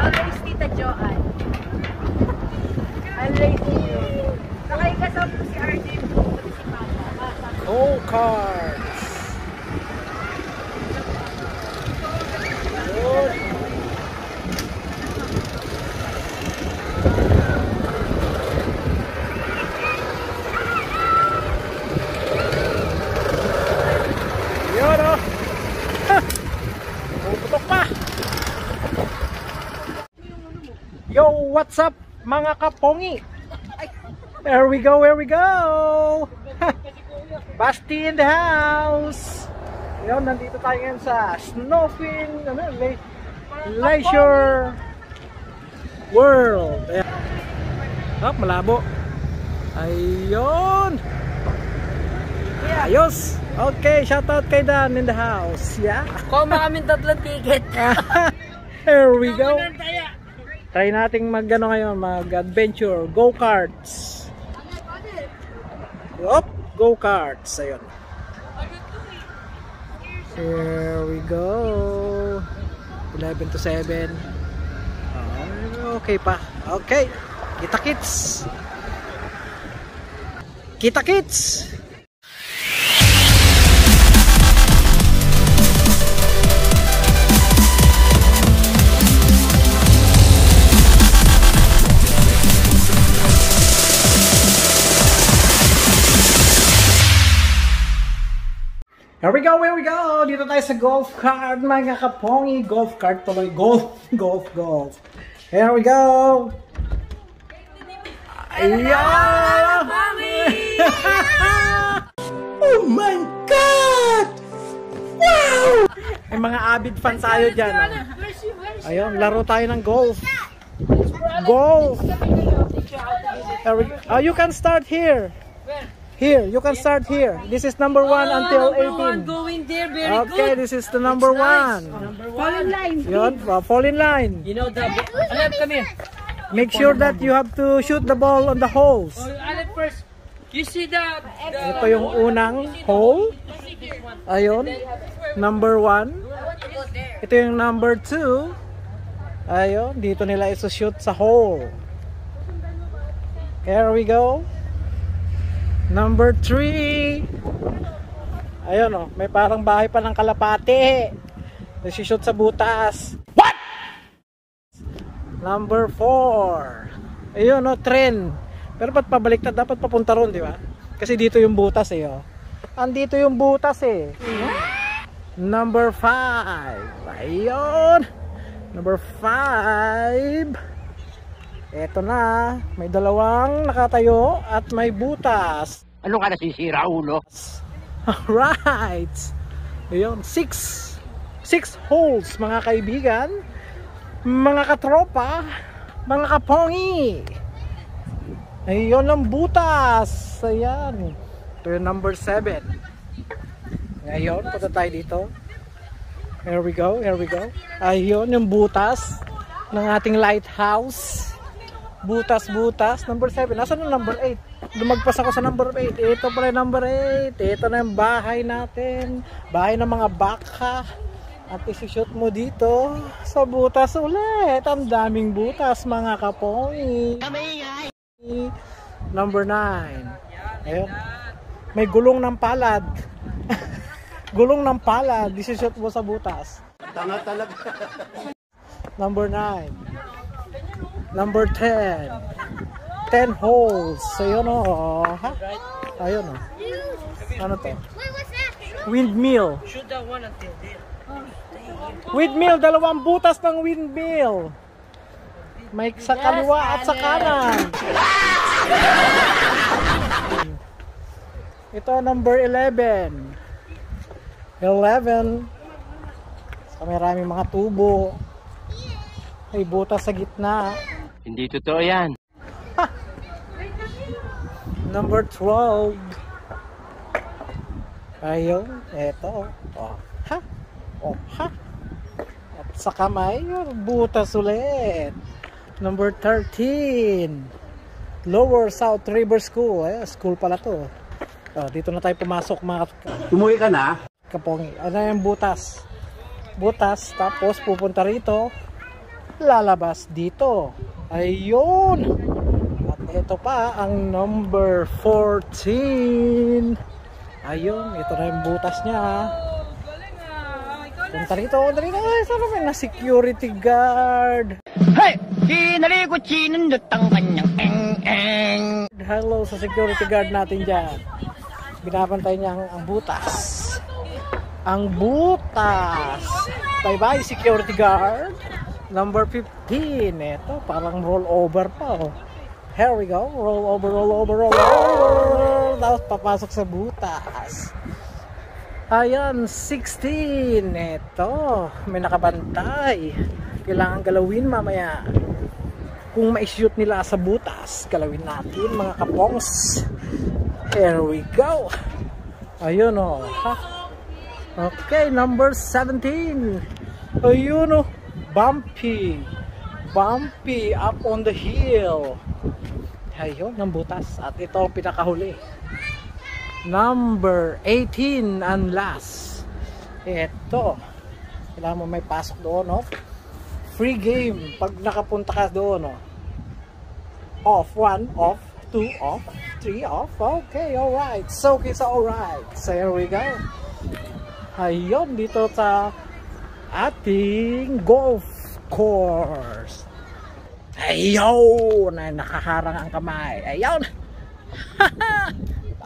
Always Tita Joanne. Always you. Nakaigasap po si RJ po si Mama. Go-karts. Good. Yun o. Puputok pa. Yo, what's up mga kapongi? There we go, here we go. Basti in the house. Yun, nandito tayo ngayon sa Snowfin Leisure World. Ayan. Oh, malabo. Ayun. Ayos. Okay, shoutout kay Dan in the house. Yeah. Koma kaming tatlong ticket. Here we go. Try nating mag-ano ngayon, mag-adventure, go-karts. Yup, go-karts. Ayun. Here we go. 11 to 7. Okay pa. Okay. Kita-kits. Kita-kits. Here we go, here we go! Dito tayo sa golf cart, mga kapongi. Golf cart tuloy. Golf. Here we go! Ayan! Oh my God! Wow! May mga avid fan tayo dyan. Ayun, laro tayo ng golf. Golf! You can start here. Here, you can start here. This is number 1 until 18. Going there, very okay, good. this is the number 1. Fall in line. Yun, fall in line. You know the... Alep, come here. Make sure that you have to shoot the ball on the holes. Alep first. You see the... Ito yung unang hole. Ayun, number 1. Ito yung number 2. Ayun, dito nila isushoot sa hole. Here we go. Number 3. Ayun o, may parang bahay pa ng kalapate. Nasi-shoot sa butas. What? Number 4. Ayun o, trend. Pero ba't pabaliktad? Dapat papunta ron, di ba? Kasi dito yung butas eh o. Andito yung butas eh. Number 5. Ayun. Number 5. Eto na, may dalawang nakatayo at may butas. Ano ka nasisira, ulo? Alright. Ayun, 6 holes mga kaibigan, mga katropa, mga kapongi. Ayun ang butas. Ayan. Ito yung number 7. Ngayon, punta tayo dito. Here we go, here we go. Ayun yung butas ng ating lighthouse. Butas. Number 7. Nasaan yung number 8? Lumagpas ako sa number 8. Ito pala yung number 8. Ito na yung bahay natin. Bahay ng mga baka. At isi-shoot mo dito sa butas ulit. Ang daming butas mga kapongi. Number 9. Ayun. May gulong ng palad. Gulong ng palad. Isi-shoot mo sa butas. Tanga talaga. Number 9. Number 10. 10 holes. Ayun o. Ha? Ayun o. Ano to? Windmill. Shoot that one until there. Windmill. Dalawang butas ng windmill. May sa kaliwa at sa kanan. Ito number 11. 11. So, maraming mga tubo. May butas sa gitna. Hindi totoo yan. Ha! Number 12. Ayun, eto. Oh, ha? Oh, ha? At sa kamay, butas ulit. Number 13. Lower South River School. School pala to. Oh, dito na tayo pumasok mga Umuwi ka na? kapongi. Ano yung butas? Butas, tapos pupunta rito. lalabas dito. Ayun. At ito pa ang number 14. Ayun, ito na yung butas niya. Punta rito, punta rito. Ay, sana may na security guard. Hey! Kinalikuchinan ang kanyang eng-eng. Hello sa security guard natin dyan. Binabantay niya ang butas. Ang butas. Bye-bye security guard. Number 15. Ito, parang roll over pa. Oh. Here we go. Roll over, roll over, roll over. Tapos papasok sa butas. Ayan, 16. Ito, may nakabantay. Kailangan galawin mamaya. Kung ma-shoot nila sa butas, galawin natin mga kapongs. Here we go. Ayun o. Okay, number 17. Ayun o. Bumpy. Bumpy up on the hill. Ayun, ng butas. At ito ang pinakahuli. Number 18 and last. Ito. Kailangan mo may pasok doon, no? Free game. Pag nakapunta ka doon, no? Off. 1, off. 2, off. 3, off. Okay, alright. So, it's alright. So, here we go. Ayun, dito sa ating golf course. Ayun! Nakaharang ang kamay. Ayun!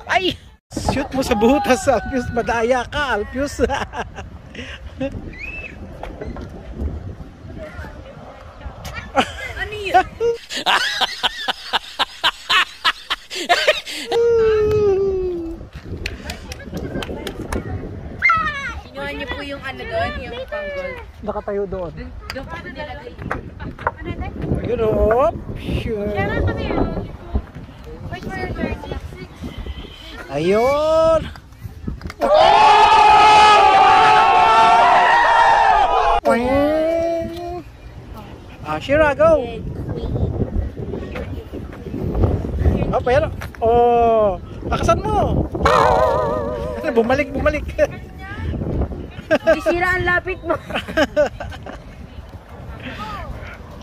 Ay! Shoot mo sa butas, Alpius. Madaya ka, Alpius. Ano yun? Kinuha niyo po yung ano doon, yung panggol. Nakatayo doon. Doon pa na nilagay. Ayun o. Sure. Wait for your turn. Ayun. Shira, go. Oh, pero. Oh, lakasan mo. Bumalik. Sira ang lapit mo.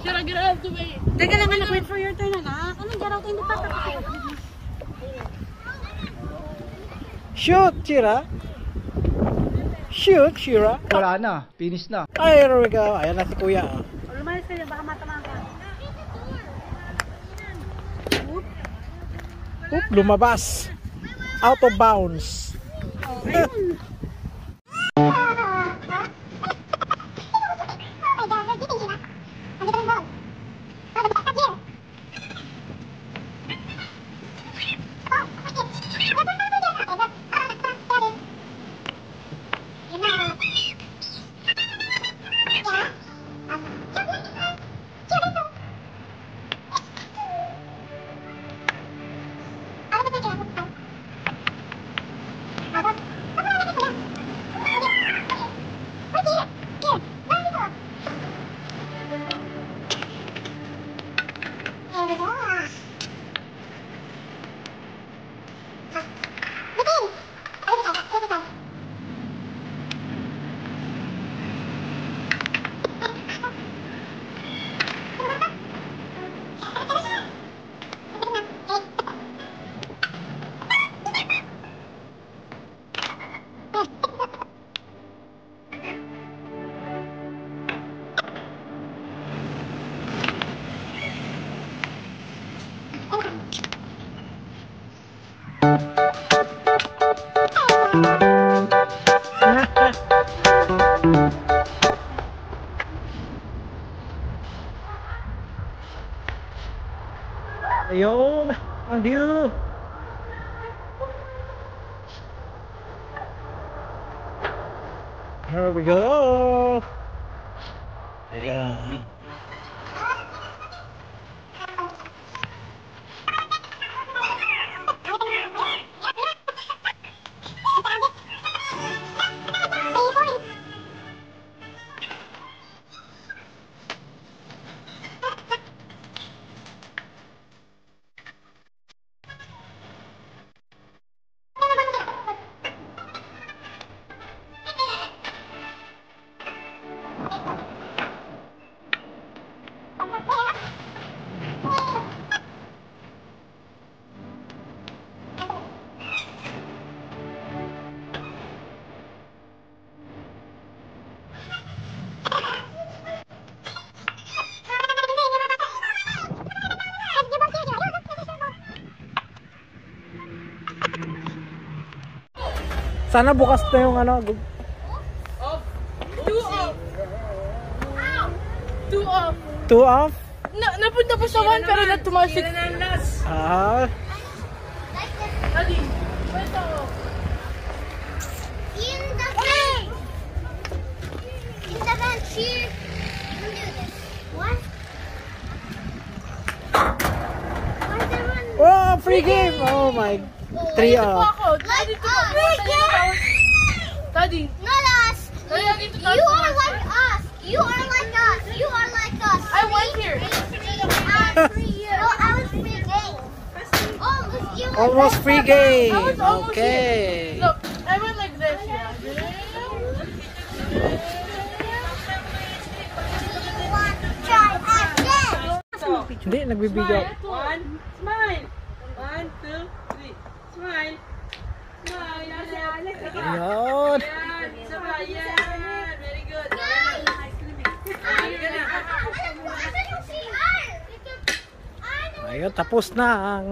Sira, get out to me. Teka lang, anak. Wait for your turn, anak. Anong get out? Hindi pa tapos. Shoot, Shira. Shoot, Shira. Wala na, finish na. Ay, here we go. Ayan na si Kuya. Lumayas ka dyan, baka matamaan ka. Oop, lumabas. Out of bounds. Ayun. Ayun, ang view. Here we go. Yeah. Sana bukas na yung ano. Two off? Napunta po sa 1 pero natumasik. Ah. Daddy, kwento ko. In the van. In the van, cheer. You can do this. What? Where's everyone? Oh, free game! Oh my. 3 off. Like us. Free game. Daddy. Not us. You are like us. You are like us. You are like us. I went here. No, I was free game. Almost. You were Almost free game. I was almost Okay. here. Look, I went like this. Yeah. Try again. Hindi, nagbibideo. Smile. 1, 2, 3. Smile. Smile. Ayun. Smile. Yan. Very good. Ayun, tapos na ang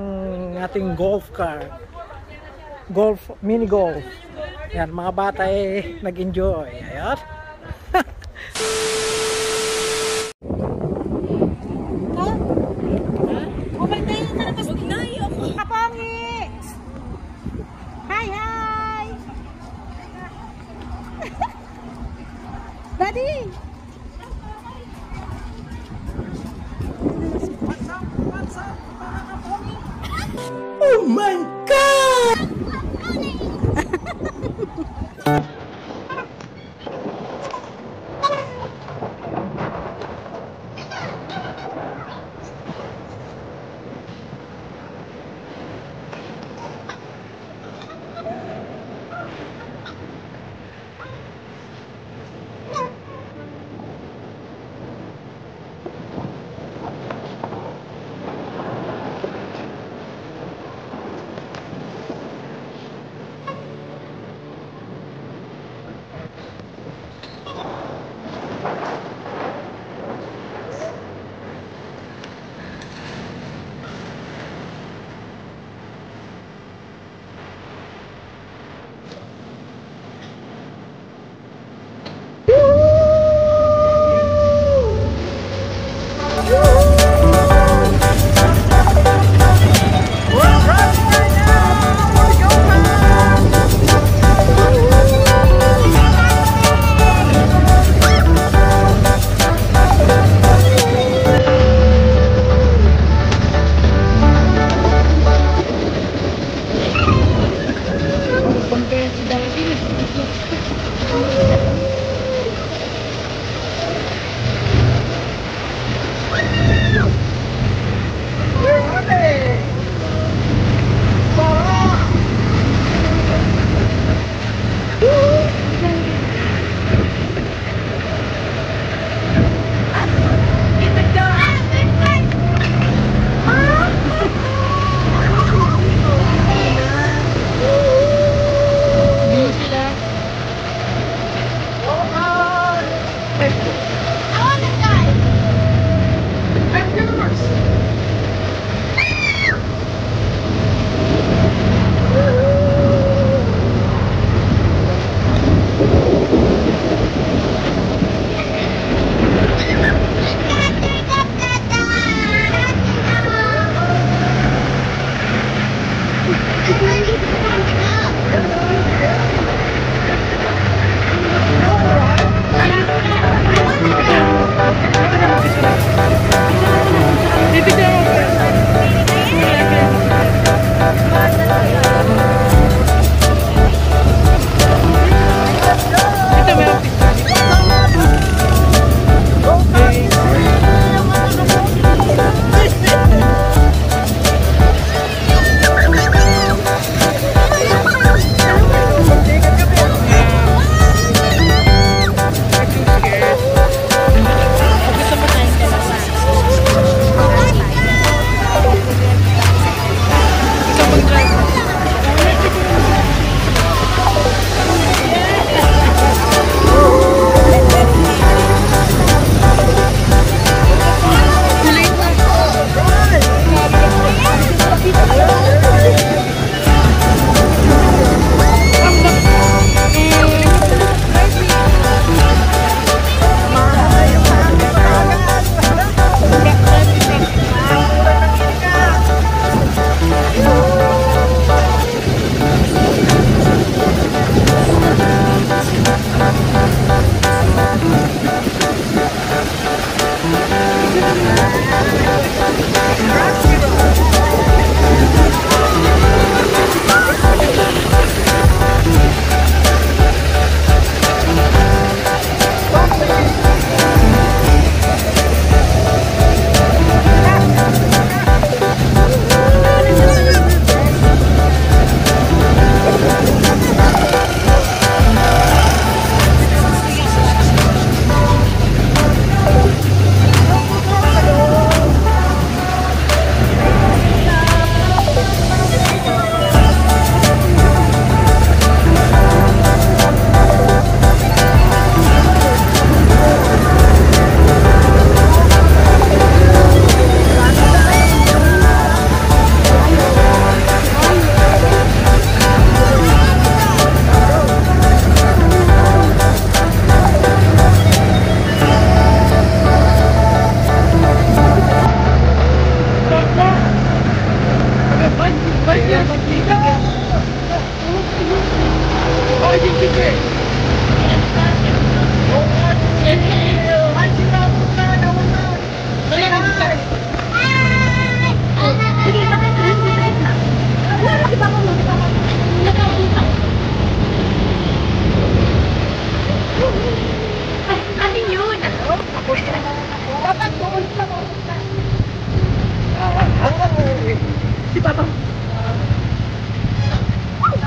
ating golf car. Mini golf. Yan, mga bata nag-enjoy. Ayun. Kapongi! Hi, hi! Daddy! Oh my God!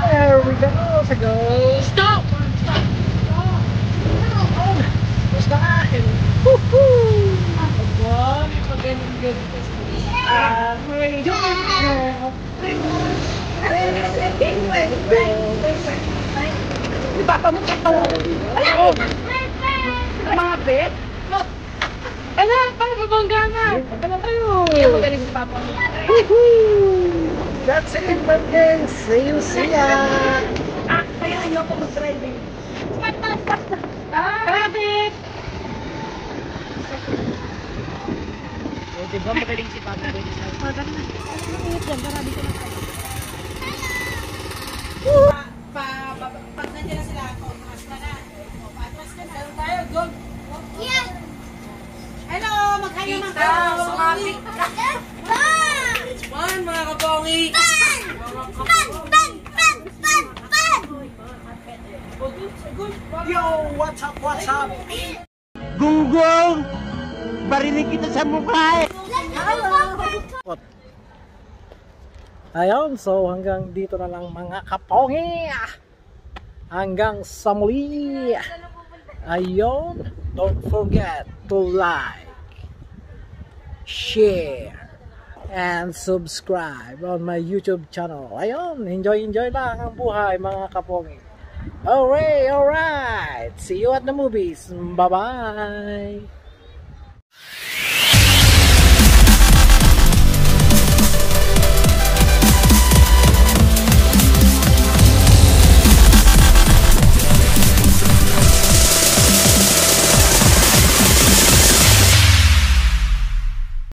There we go. Stop! Mga bet? Ano? Paano babangga na? Ano tayo? Yung magaling si Papa. That's it, my friends. See you, see ya. Kaya ayoko mag-driving. Stop. Rabbit! Diba magaling si Papa? Magaling na. Marami ko na tayo. Pag nandiyan na sila ako, atras ka na. Atras ka na. Saan tayo? Go! Yeah. Hello! Magkayo ng kayo! Sumapit ka! One, mga kabongi! Yo, what's up, what's up? Gunggong! Barinig kita sa mukha eh! Ayun, so hanggang dito na lang mga kapongi. Hanggang sa muli. Ayun, don't forget to like, share, and subscribe on my YouTube channel. Ayun, enjoy lang ang buhay mga kapongi. Alright. See you at the movies. Bye-bye.